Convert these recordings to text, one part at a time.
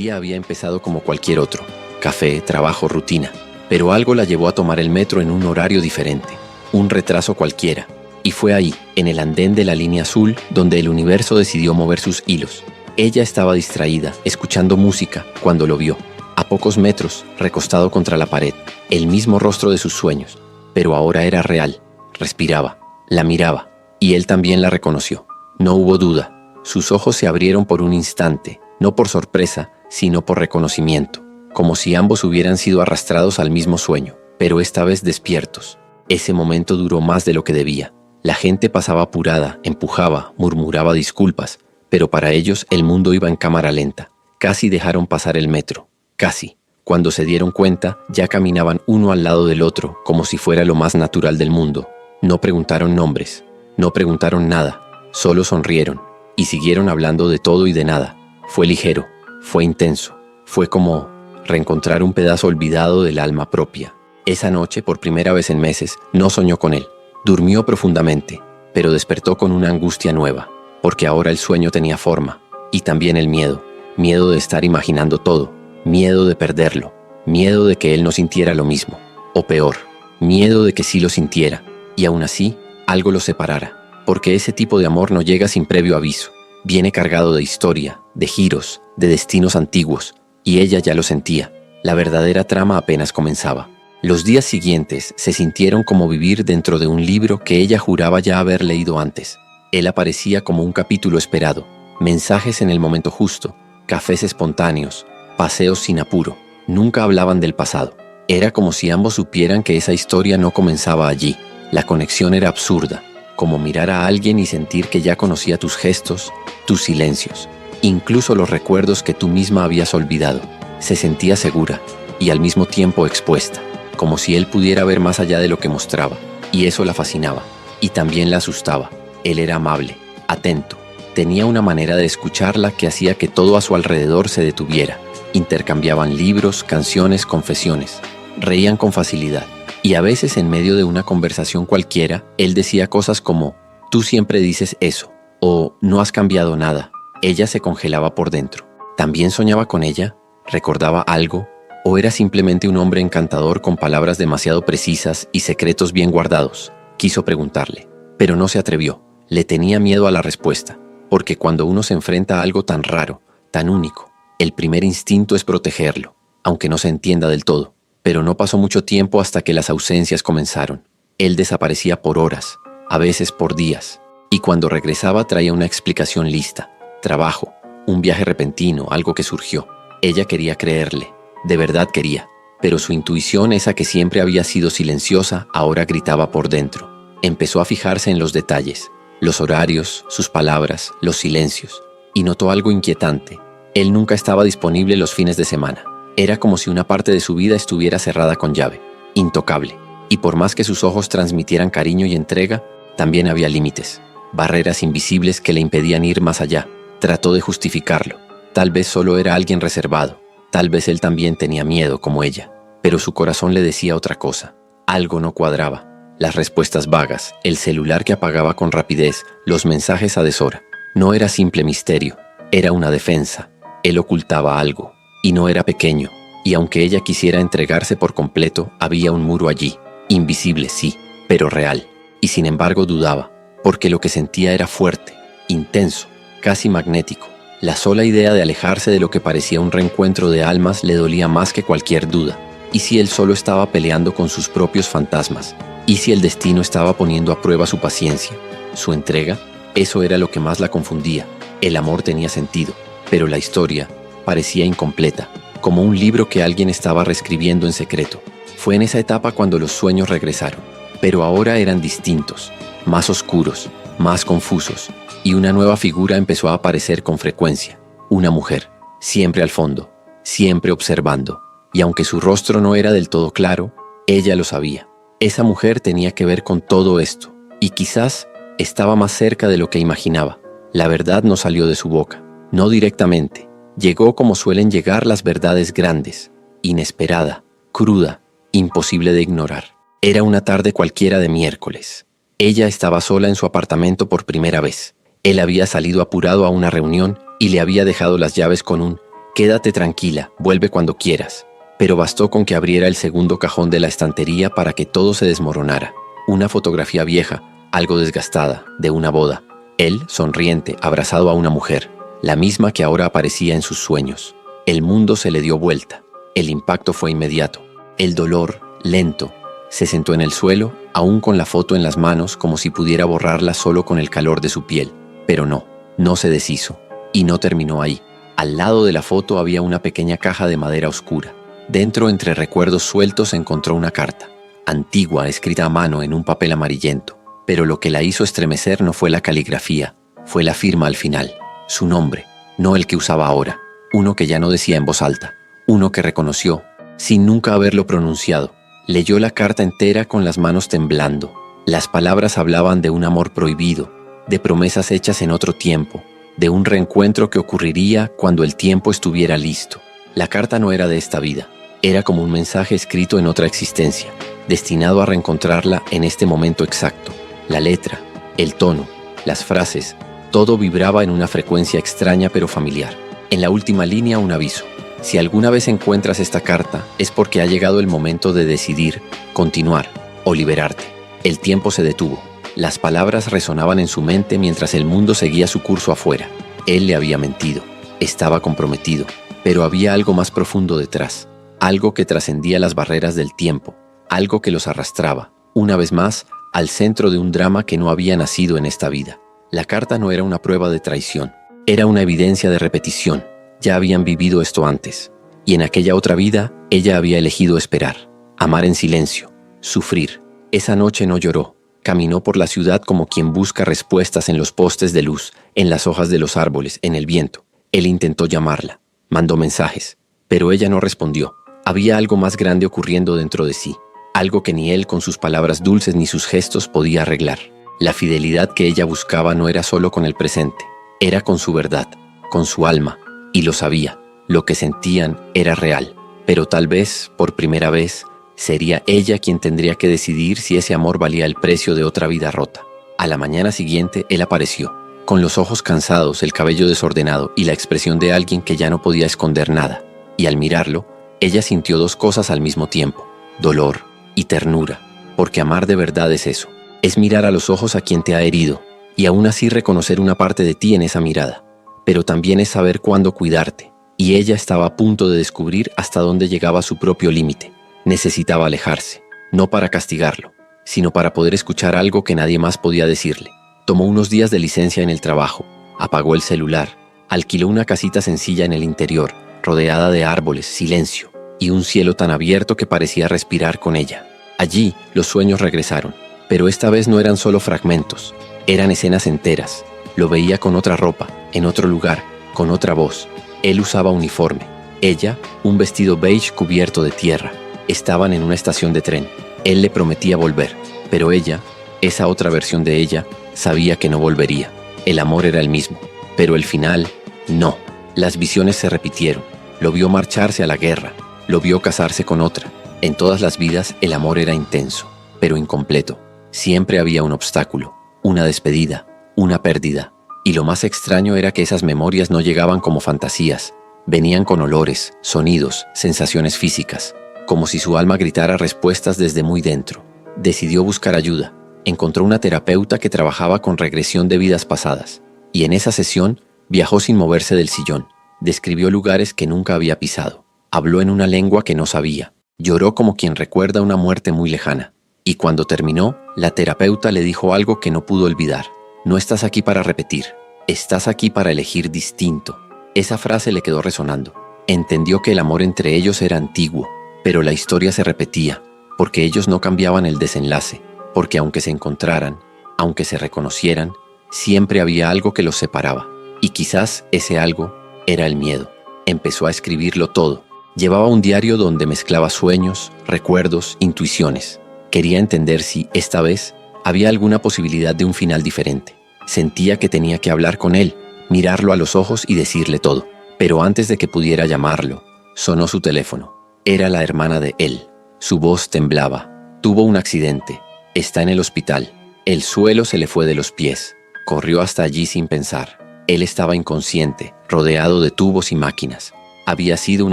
El día había empezado como cualquier otro: café, trabajo, rutina. Pero algo la llevó a tomar el metro en un horario diferente, un retraso cualquiera. Y fue ahí, en el andén de la línea azul, donde el universo decidió mover sus hilos. Ella estaba distraída, escuchando música, cuando lo vio. A pocos metros, recostado contra la pared, el mismo rostro de sus sueños. Pero ahora era real. Respiraba, la miraba, y él también la reconoció. No hubo duda. Sus ojos se abrieron por un instante, no por sorpresa, sino por reconocimiento, como si ambos hubieran sido arrastrados al mismo sueño, pero esta vez despiertos. Ese momento duró más de lo que debía. La gente pasaba apurada, empujaba, murmuraba disculpas, pero para ellos el mundo iba en cámara lenta. Casi dejaron pasar el metro, casi. Cuando se dieron cuenta, ya caminaban uno al lado del otro, como si fuera lo más natural del mundo. No preguntaron nombres, no preguntaron nada, solo sonrieron, y siguieron hablando de todo y de nada. Fue ligero, fue intenso, fue como reencontrar un pedazo olvidado del alma propia. Esa noche, por primera vez en meses, no soñó con él. Durmió profundamente, pero despertó con una angustia nueva, porque ahora el sueño tenía forma, y también el miedo. Miedo de estar imaginando todo, miedo de perderlo, miedo de que él no sintiera lo mismo, o peor, miedo de que sí lo sintiera, y aún así, algo los separara, porque ese tipo de amor no llega sin previo aviso. Viene cargado de historia, de giros, de destinos antiguos, y ella ya lo sentía. La verdadera trama apenas comenzaba. Los días siguientes se sintieron como vivir dentro de un libro que ella juraba ya haber leído antes. Él aparecía como un capítulo esperado, mensajes en el momento justo, cafés espontáneos, paseos sin apuro. Nunca hablaban del pasado. Era como si ambos supieran que esa historia no comenzaba allí. La conexión era absurda, como mirar a alguien y sentir que ya conocía tus gestos, tus silencios, incluso los recuerdos que tú misma habías olvidado. Se sentía segura y al mismo tiempo expuesta, como si él pudiera ver más allá de lo que mostraba, y eso la fascinaba, y también la asustaba. Él era amable, atento, tenía una manera de escucharla que hacía que todo a su alrededor se detuviera. Intercambiaban libros, canciones, confesiones, reían con facilidad, y a veces en medio de una conversación cualquiera, él decía cosas como: «Tú siempre dices eso», o «No has cambiado nada». Ella se congelaba por dentro. ¿También soñaba con ella? ¿Recordaba algo? ¿O era simplemente un hombre encantador con palabras demasiado precisas y secretos bien guardados? Quiso preguntarle, pero no se atrevió. Le tenía miedo a la respuesta, porque cuando uno se enfrenta a algo tan raro, tan único, el primer instinto es protegerlo, aunque no se entienda del todo. Pero no pasó mucho tiempo hasta que las ausencias comenzaron. Él desaparecía por horas, a veces por días, y cuando regresaba traía una explicación lista: trabajo, un viaje repentino, algo que surgió. Ella quería creerle. De verdad quería, pero su intuición, esa que siempre había sido silenciosa, ahora gritaba por dentro. Empezó a fijarse en los detalles, los horarios, sus palabras, los silencios, y notó algo inquietante. Él nunca estaba disponible los fines de semana. Era como si una parte de su vida estuviera cerrada con llave, intocable, y por más que sus ojos transmitieran cariño y entrega, también había límites, barreras invisibles que le impedían ir más allá. Trató de justificarlo. Tal vez solo era alguien reservado. Tal vez él también tenía miedo como ella, pero su corazón le decía otra cosa. Algo no cuadraba. Las respuestas vagas, el celular que apagaba con rapidez, los mensajes a deshora. No era simple misterio, era una defensa. Él ocultaba algo, y no era pequeño, y aunque ella quisiera entregarse por completo, había un muro allí, invisible sí, pero real. Y sin embargo dudaba, porque lo que sentía era fuerte, intenso, casi magnético. La sola idea de alejarse de lo que parecía un reencuentro de almas le dolía más que cualquier duda. ¿Y si él solo estaba peleando con sus propios fantasmas? ¿Y si el destino estaba poniendo a prueba su paciencia, su entrega? Eso era lo que más la confundía. El amor tenía sentido, pero la historia parecía incompleta, como un libro que alguien estaba reescribiendo en secreto. Fue en esa etapa cuando los sueños regresaron, pero ahora eran distintos, más oscuros, más confusos. Y una nueva figura empezó a aparecer con frecuencia. Una mujer, siempre al fondo, siempre observando. Y aunque su rostro no era del todo claro, ella lo sabía. Esa mujer tenía que ver con todo esto, y quizás estaba más cerca de lo que imaginaba. La verdad no salió de su boca, no directamente. Llegó como suelen llegar las verdades grandes, inesperada, cruda, imposible de ignorar. Era una tarde cualquiera de miércoles. Ella estaba sola en su apartamento por primera vez. Él había salido apurado a una reunión y le había dejado las llaves con un Quédate tranquila, vuelve cuando quieras. Pero bastó con que abriera el segundo cajón de la estantería para que todo se desmoronara. Una fotografía vieja, algo desgastada, de una boda. Él, sonriente, abrazado a una mujer, la misma que ahora aparecía en sus sueños. El mundo se le dio vuelta. El impacto fue inmediato. El dolor, lento. Se sentó en el suelo, aún con la foto en las manos, como si pudiera borrarla solo con el calor de su piel. Pero no se deshizo. Y no terminó ahí. Al lado de la foto había una pequeña caja de madera oscura. Dentro, entre recuerdos sueltos, encontró una carta, antigua, escrita a mano en un papel amarillento. Pero lo que la hizo estremecer no fue la caligrafía, fue la firma al final. Su nombre, no el que usaba ahora, uno que ya no decía en voz alta, uno que reconoció, sin nunca haberlo pronunciado. Leyó la carta entera con las manos temblando. Las palabras hablaban de un amor prohibido, de promesas hechas en otro tiempo, de un reencuentro que ocurriría cuando el tiempo estuviera listo. La carta no era de esta vida. Era como un mensaje escrito en otra existencia, destinado a reencontrarla en este momento exacto. La letra, el tono, las frases, todo vibraba en una frecuencia extraña pero familiar. En la última línea un aviso. Si alguna vez encuentras esta carta, es porque ha llegado el momento de decidir, continuar o liberarte. El tiempo se detuvo. Las palabras resonaban en su mente mientras el mundo seguía su curso afuera. Él le había mentido. Estaba comprometido. Pero había algo más profundo detrás. Algo que trascendía las barreras del tiempo, algo que los arrastraba, una vez más, al centro de un drama que no había nacido en esta vida. La carta no era una prueba de traición, era una evidencia de repetición. Ya habían vivido esto antes, y en aquella otra vida, ella había elegido esperar, amar en silencio, sufrir. Esa noche no lloró, caminó por la ciudad como quien busca respuestas en los postes de luz, en las hojas de los árboles, en el viento. Él intentó llamarla, mandó mensajes, pero ella no respondió. Había algo más grande ocurriendo dentro de sí, algo que ni él con sus palabras dulces ni sus gestos podía arreglar. La fidelidad que ella buscaba no era solo con el presente, era con su verdad, con su alma, y lo sabía. Lo que sentían era real, pero tal vez, por primera vez, sería ella quien tendría que decidir si ese amor valía el precio de otra vida rota. A la mañana siguiente, él apareció, con los ojos cansados, el cabello desordenado y la expresión de alguien que ya no podía esconder nada. Y al mirarlo, ella sintió dos cosas al mismo tiempo, dolor y ternura, porque amar de verdad es eso, es mirar a los ojos a quien te ha herido, y aún así reconocer una parte de ti en esa mirada, pero también es saber cuándo cuidarte, y ella estaba a punto de descubrir hasta dónde llegaba su propio límite. Necesitaba alejarse, no para castigarlo, sino para poder escuchar algo que nadie más podía decirle. Tomó unos días de licencia en el trabajo, apagó el celular, alquiló una casita sencilla en el interior, rodeada de árboles, silencio, y un cielo tan abierto que parecía respirar con ella. Allí los sueños regresaron, pero esta vez no eran solo fragmentos, eran escenas enteras. Lo veía con otra ropa, en otro lugar, con otra voz. Él usaba uniforme, ella un vestido beige cubierto de tierra. Estaban en una estación de tren. Él le prometía volver, pero ella, esa otra versión de ella, sabía que no volvería. El amor era el mismo, pero el final, no. Las visiones se repitieron. Lo vio marcharse a la guerra, lo vio casarse con otra. En todas las vidas el amor era intenso, pero incompleto. Siempre había un obstáculo, una despedida, una pérdida. Y lo más extraño era que esas memorias no llegaban como fantasías. Venían con olores, sonidos, sensaciones físicas, como si su alma gritara respuestas desde muy dentro. Decidió buscar ayuda. Encontró una terapeuta que trabajaba con regresión de vidas pasadas. Y en esa sesión, viajó sin moverse del sillón, describió lugares que nunca había pisado, habló en una lengua que no sabía, lloró como quien recuerda una muerte muy lejana. Y cuando terminó, la terapeuta le dijo algo que no pudo olvidar. No estás aquí para repetir, estás aquí para elegir distinto. Esa frase le quedó resonando. Entendió que el amor entre ellos era antiguo, pero la historia se repetía, porque ellos no cambiaban el desenlace, porque aunque se encontraran, aunque se reconocieran, siempre había algo que los separaba. Y quizás ese algo era el miedo. Empezó a escribirlo todo. Llevaba un diario donde mezclaba sueños, recuerdos, intuiciones. Quería entender si, esta vez, había alguna posibilidad de un final diferente. Sentía que tenía que hablar con él, mirarlo a los ojos y decirle todo. Pero antes de que pudiera llamarlo, sonó su teléfono. Era la hermana de él. Su voz temblaba. Tuvo un accidente. Está en el hospital. El suelo se le fue de los pies. Corrió hasta allí sin pensar. Él estaba inconsciente, rodeado de tubos y máquinas. Había sido un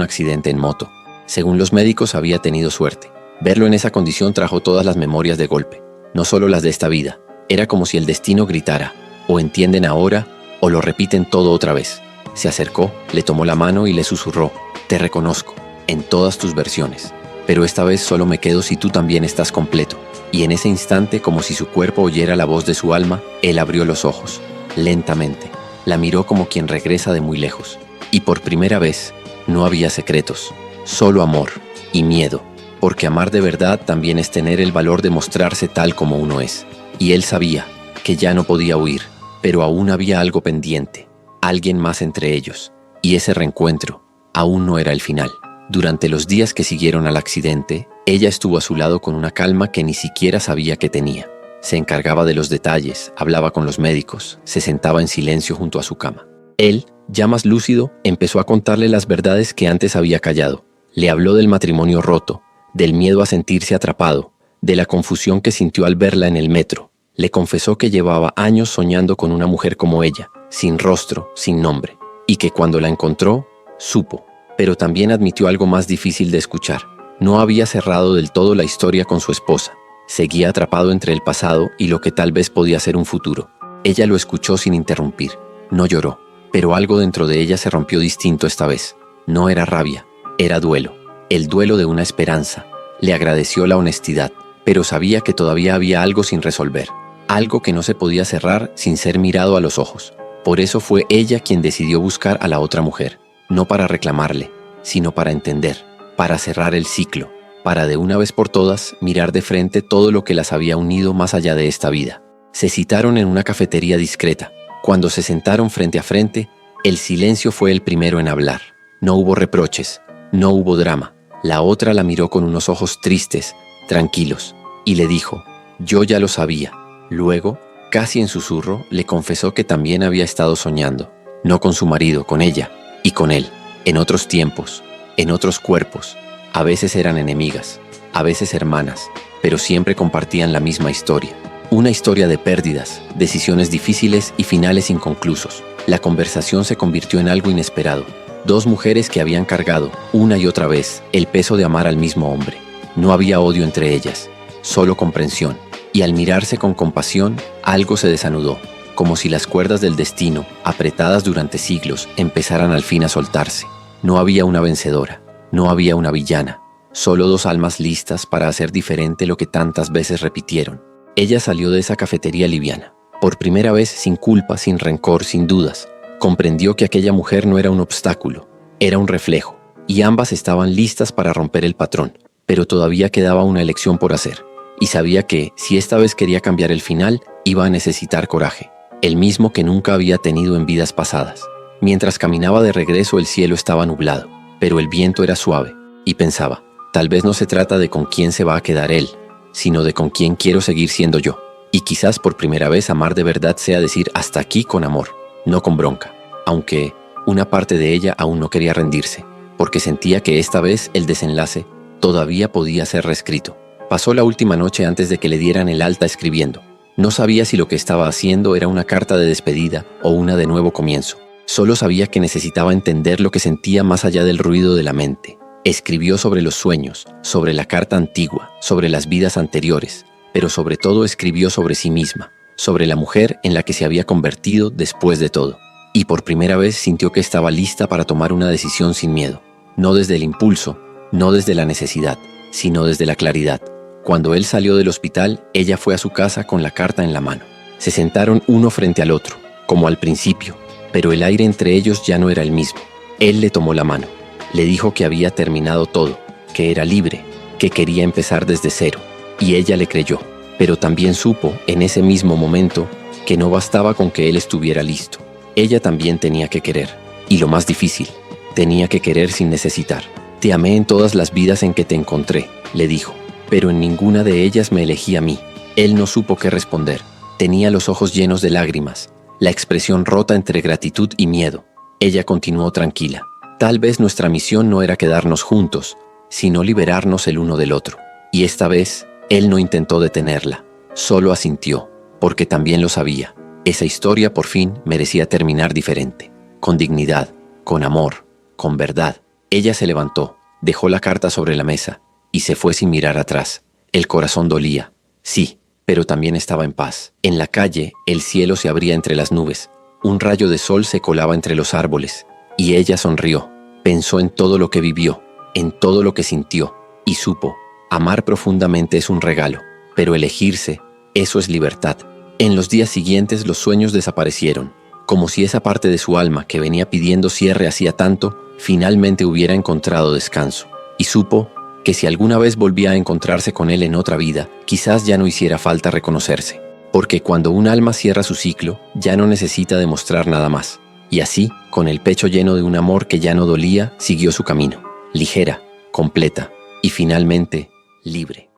accidente en moto. Según los médicos, había tenido suerte. Verlo en esa condición trajo todas las memorias de golpe, no solo las de esta vida. Era como si el destino gritara: o entienden ahora, o lo repiten todo otra vez. Se acercó, le tomó la mano y le susurró: te reconozco, en todas tus versiones. Pero esta vez solo me quedo si tú también estás completo. Y en ese instante, como si su cuerpo oyera la voz de su alma, él abrió los ojos, lentamente. La miró como quien regresa de muy lejos. Y por primera vez, no había secretos, solo amor y miedo. Porque amar de verdad también es tener el valor de mostrarse tal como uno es. Y él sabía que ya no podía huir, pero aún había algo pendiente, alguien más entre ellos. Y ese reencuentro aún no era el final. Durante los días que siguieron al accidente, ella estuvo a su lado con una calma que ni siquiera sabía que tenía. Se encargaba de los detalles, hablaba con los médicos, se sentaba en silencio junto a su cama. Él, ya más lúcido, empezó a contarle las verdades que antes había callado. Le habló del matrimonio roto, del miedo a sentirse atrapado, de la confusión que sintió al verla en el metro. Le confesó que llevaba años soñando con una mujer como ella, sin rostro, sin nombre, y que cuando la encontró, supo. Pero también admitió algo más difícil de escuchar. No había cerrado del todo la historia con su esposa. Seguía atrapado entre el pasado y lo que tal vez podía ser un futuro. Ella lo escuchó sin interrumpir. No lloró, pero algo dentro de ella se rompió distinto esta vez. No era rabia, era duelo. El duelo de una esperanza. Le agradeció la honestidad, pero sabía que todavía había algo sin resolver. Algo que no se podía cerrar sin ser mirado a los ojos. Por eso fue ella quien decidió buscar a la otra mujer. No para reclamarle, sino para entender, para cerrar el ciclo, para de una vez por todas mirar de frente todo lo que las había unido más allá de esta vida. Se citaron en una cafetería discreta. Cuando se sentaron frente a frente, el silencio fue el primero en hablar. No hubo reproches, no hubo drama. La otra la miró con unos ojos tristes, tranquilos, y le dijo: yo ya lo sabía. Luego, casi en susurro, le confesó que también había estado soñando, no con su marido, con ella. Y con él, en otros tiempos, en otros cuerpos. A veces eran enemigas, a veces hermanas, pero siempre compartían la misma historia. Una historia de pérdidas, decisiones difíciles y finales inconclusos. La conversación se convirtió en algo inesperado. Dos mujeres que habían cargado, una y otra vez, el peso de amar al mismo hombre. No había odio entre ellas, solo comprensión. Y al mirarse con compasión, algo se desanudó. Como si las cuerdas del destino, apretadas durante siglos, empezaran al fin a soltarse. No había una vencedora, no había una villana, solo dos almas listas para hacer diferente lo que tantas veces repitieron. Ella salió de esa cafetería liviana, por primera vez sin culpa, sin rencor, sin dudas. Comprendió que aquella mujer no era un obstáculo, era un reflejo, y ambas estaban listas para romper el patrón, pero todavía quedaba una elección por hacer, y sabía que, si esta vez quería cambiar el final, iba a necesitar coraje. El mismo que nunca había tenido en vidas pasadas. Mientras caminaba de regreso, el cielo estaba nublado, pero el viento era suave, y pensaba: tal vez no se trata de con quién se va a quedar él, sino de con quién quiero seguir siendo yo. Y quizás por primera vez amar de verdad sea decir hasta aquí con amor, no con bronca, aunque una parte de ella aún no quería rendirse, porque sentía que esta vez el desenlace todavía podía ser reescrito. Pasó la última noche antes de que le dieran el alta escribiendo. No sabía si lo que estaba haciendo era una carta de despedida o una de nuevo comienzo. Solo sabía que necesitaba entender lo que sentía más allá del ruido de la mente. Escribió sobre los sueños, sobre la carta antigua, sobre las vidas anteriores, pero sobre todo escribió sobre sí misma, sobre la mujer en la que se había convertido después de todo. Y por primera vez sintió que estaba lista para tomar una decisión sin miedo. No desde el impulso, no desde la necesidad, sino desde la claridad. Cuando él salió del hospital, ella fue a su casa con la carta en la mano. Se sentaron uno frente al otro, como al principio, pero el aire entre ellos ya no era el mismo. Él le tomó la mano, le dijo que había terminado todo, que era libre, que quería empezar desde cero, y ella le creyó, pero también supo, en ese mismo momento, que no bastaba con que él estuviera listo. Ella también tenía que querer, y lo más difícil, tenía que querer sin necesitar. Te amé en todas las vidas en que te encontré, le dijo. Pero en ninguna de ellas me elegí a mí. Él no supo qué responder. Tenía los ojos llenos de lágrimas, la expresión rota entre gratitud y miedo. Ella continuó tranquila. Tal vez nuestra misión no era quedarnos juntos, sino liberarnos el uno del otro. Y esta vez, él no intentó detenerla, solo asintió, porque también lo sabía. Esa historia por fin merecía terminar diferente, con dignidad, con amor, con verdad. Ella se levantó, dejó la carta sobre la mesa y se fue sin mirar atrás. El corazón dolía, sí, pero también estaba en paz. En la calle, el cielo se abría entre las nubes. Un rayo de sol se colaba entre los árboles. Y ella sonrió. Pensó en todo lo que vivió, en todo lo que sintió, y supo, amar profundamente es un regalo, pero elegirse, eso es libertad. En los días siguientes los sueños desaparecieron, como si esa parte de su alma que venía pidiendo cierre hacía tanto, finalmente hubiera encontrado descanso. Y supo que si alguna vez volvía a encontrarse con él en otra vida, quizás ya no hiciera falta reconocerse, porque cuando un alma cierra su ciclo, ya no necesita demostrar nada más. Y así, con el pecho lleno de un amor que ya no dolía, siguió su camino, ligera, completa y finalmente libre.